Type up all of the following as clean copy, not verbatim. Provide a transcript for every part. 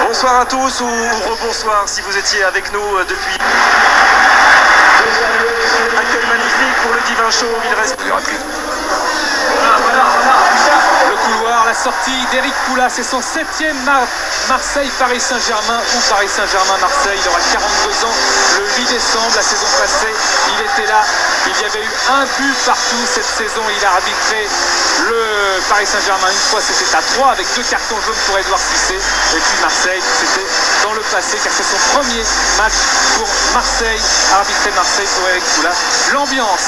Bonsoir à tous ou rebonsoir si vous étiez avec nous depuis. Accueil magnifique pour le Divin Show, il reste. Le couloir, la sortie d'Éric Poula, c'est son 7e Marseille-Paris Saint-Germain ou Paris Saint-Germain-Marseille. Il aura 42 ans le 8 décembre. La saison passée, il était là. Il y avait eu un but partout cette saison. Il a arbitré le Paris Saint-Germain une fois, c'était à 3 avec 2 cartons jaunes pour Édouard Cissé. Et puis Marseille, c'était dans le passé car c'est son premier match pour Marseille, arbitré Marseille pour Éric Poula. L'ambiance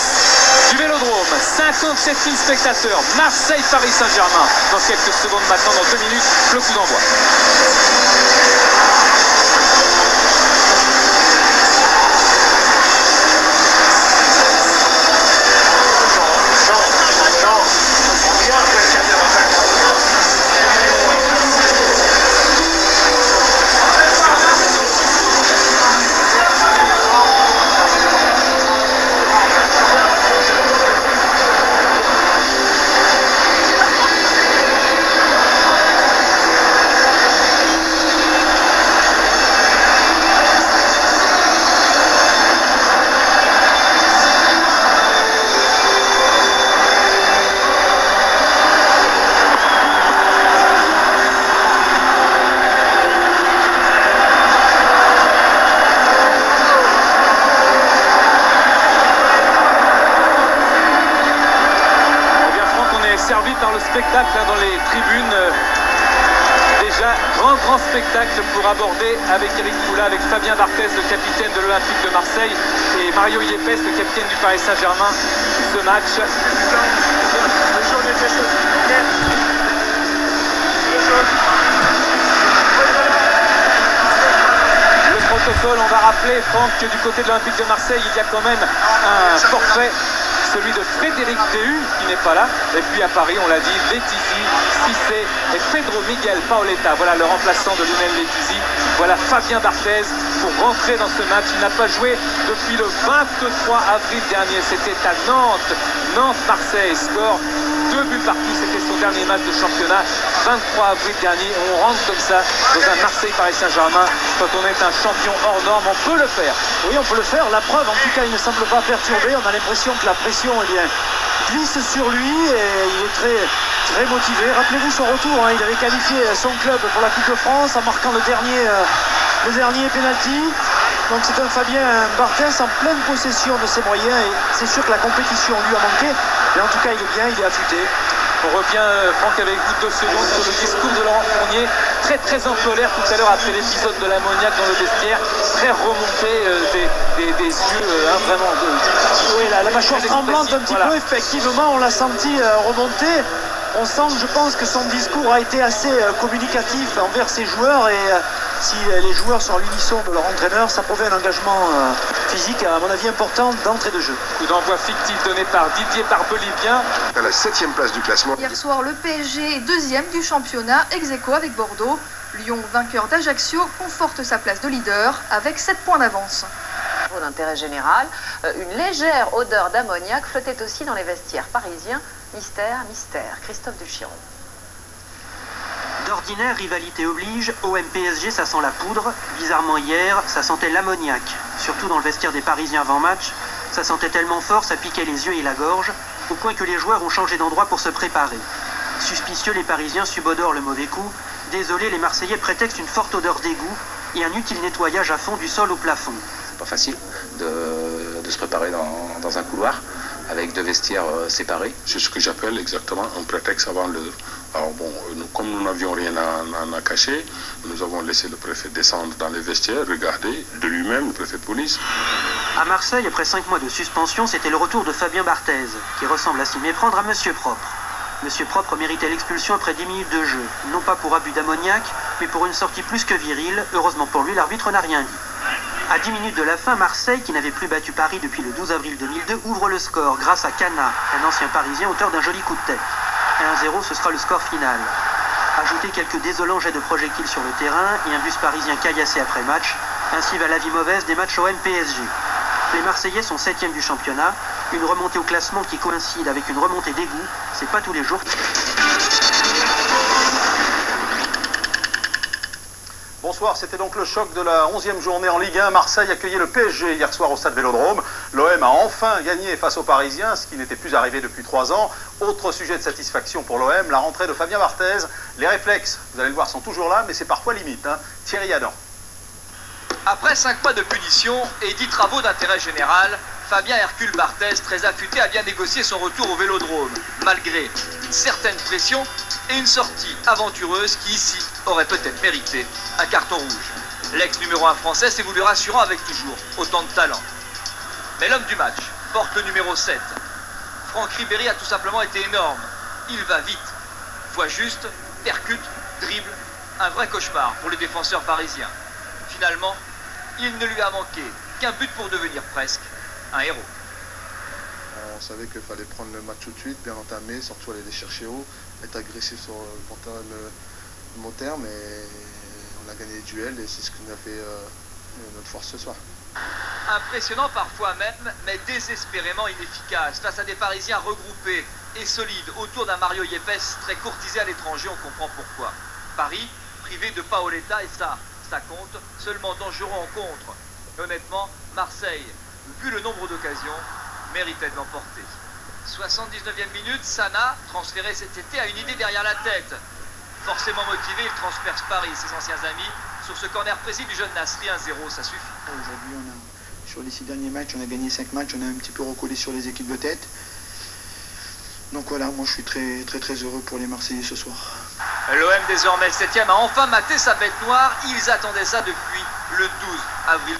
du Vélodrome, 57 000 spectateurs, Marseille-Paris Saint-Germain. Dans quelques secondes maintenant, dans 2 minutes, le coup d'envoi. Servi par le spectacle dans les tribunes. Déjà, grand spectacle pour aborder avec Éric Poula, avec Fabien Barthez, le capitaine de l'Olympique de Marseille, et Mario Yepes, le capitaine du Paris Saint-Germain, ce match. Le protocole, on va rappeler, Franck, que du côté de l'Olympique de Marseille, il y a quand même un forfait, celui de Frédéric Déhu, qui n'est pas là. Et puis à Paris, on l'a dit, Letizy, Cissé et Pedro Miguel Paoletta. Voilà le remplaçant de Lionel Letizy. Voilà Fabien Barthez pour rentrer dans ce match. Il n'a pas joué depuis le 23 avril dernier. C'était à Nantes. Nantes-Marseille, score 2 buts partout. C'était son dernier match de championnat. 23 avril dernier. On rentre comme ça dans un Marseille-Paris Saint-Germain. Quand on est un champion hors norme, on peut le faire. Oui, on peut le faire. La preuve, en tout cas, il ne semble pas perturbé. On a l'impression que la pression, eh bien, glisse sur lui et il est très motivé. Rappelez-vous son retour, hein, il avait qualifié son club pour la Coupe de France en marquant le dernier penalty. Donc c'est un Fabien Barthez en pleine possession de ses moyens et c'est sûr que la compétition lui a manqué. Mais en tout cas, il est bien, il est affûté. On revient, Franck, avec vous 2 secondes sur le discours de Laurent Fournier, très en colère tout à l'heure après l'épisode de l'ammoniaque dans le vestiaire, très remonté, des yeux vraiment... Oui, la mâchoire tremblante un petit peu, effectivement, on l'a senti remonter. On sent, je pense, que son discours a été assez communicatif envers ses joueurs et si les joueurs sont à l'unisson de leur entraîneur, ça prouve un engagement physique, à mon avis, important d'entrée de jeu. Coup d'envoi fictif donné par Didier Barbelivien. À la 7e place du classement. Hier soir, le PSG est 2e du championnat, ex-aequo avec Bordeaux. Lyon, vainqueur d'Ajaccio, conforte sa place de leader avec 7 points d'avance. D'intérêt général, une légère odeur d'ammoniac flottait aussi dans les vestiaires parisiens. Mystère, Christophe Duchiron. D'ordinaire, rivalité oblige, OM-PSG ça sent la poudre. Bizarrement hier, ça sentait l'ammoniac. Surtout dans le vestiaire des Parisiens avant match, ça sentait tellement fort, ça piquait les yeux et la gorge, au point que les joueurs ont changé d'endroit pour se préparer. Suspicieux, les Parisiens subodorent le mauvais coup. Désolés, les Marseillais prétextent une forte odeur d'égout et un utile nettoyage à fond du sol au plafond. C'est pas facile de se préparer dans un couloir avec 2 vestiaires séparés. C'est ce que j'appelle exactement un prétexte avant l'heure. Alors bon, comme nous n'avions rien à cacher, nous avons laissé le préfet descendre dans les vestiaires, regarder de lui-même, le préfet de police. À Marseille, après 5 mois de suspension, c'était le retour de Fabien Barthez, qui ressemble à s'y méprendre à Monsieur Propre. Monsieur Propre méritait l'expulsion après 10 minutes de jeu, non pas pour abus d'ammoniac, mais pour une sortie plus que virile. Heureusement pour lui, l'arbitre n'a rien dit. À 10 minutes de la fin, Marseille, qui n'avait plus battu Paris depuis le 12 avril 2002, ouvre le score grâce à Cana, un ancien Parisien auteur d'un joli coup de tête. 1-0, ce sera le score final. Ajoutez quelques désolants jets de projectiles sur le terrain et un bus parisien caillassé après match. Ainsi va la vie mauvaise des matchs OM-PSG. Les Marseillais sont 7e du championnat. Une remontée au classement qui coïncide avec une remontée d'égout, c'est pas tous les jours. Bonsoir, c'était donc le choc de la 11e journée en Ligue 1. Marseille accueillait le PSG hier soir au stade Vélodrome. L'OM a enfin gagné face aux Parisiens, ce qui n'était plus arrivé depuis 3 ans. Autre sujet de satisfaction pour l'OM, la rentrée de Fabien Barthez. Les réflexes, vous allez le voir, sont toujours là, mais c'est parfois limite. Thierry Adam. Après 5 mois de punition et 10 travaux d'intérêt général, Fabien Hercule Barthez, très affûté, a bien négocié son retour au Vélodrome, malgré une certaine pression et une sortie aventureuse qui, ici, aurait peut-être mérité un carton rouge. L'ex numéro 1 français s'est voulu rassurant avec toujours autant de talent. Mais l'homme du match porte le numéro 7. Franck Ribéry a tout simplement été énorme. Il va vite, voit juste, percute, dribble. Un vrai cauchemar pour le défenseur parisien. Finalement, il ne lui a manqué qu'un but pour devenir presque un héros. On savait qu'il fallait prendre le match tout de suite, bien entamé, surtout aller les chercher haut, être agressif sur le long terme, et on a gagné les duels et c'est ce qui nous a fait notre force ce soir. Impressionnant parfois même, mais désespérément inefficace face à des Parisiens regroupés et solides autour d'un Mario Yepes très courtisé à l'étranger, on comprend pourquoi. Paris, privé de Paoletta, et ça compte, seulement dangereux en contre. Honnêtement, Marseille, vu le nombre d'occasions, méritait de l'emporter. 79e minute, Sana, transféré cet été, a une idée derrière la tête. Forcément motivé, il transperce Paris, ses anciens amis, sur ce corner précis du jeune Nasri, 1-0, ça suffit. Aujourd'hui, sur les 6 derniers matchs, on a gagné 5 matchs, on a un petit peu recollé sur les équipes de tête. Donc voilà, moi je suis très heureux pour les Marseillais ce soir. L'OM, désormais 7e, a enfin maté sa bête noire. Ils attendaient ça depuis le 12 avril.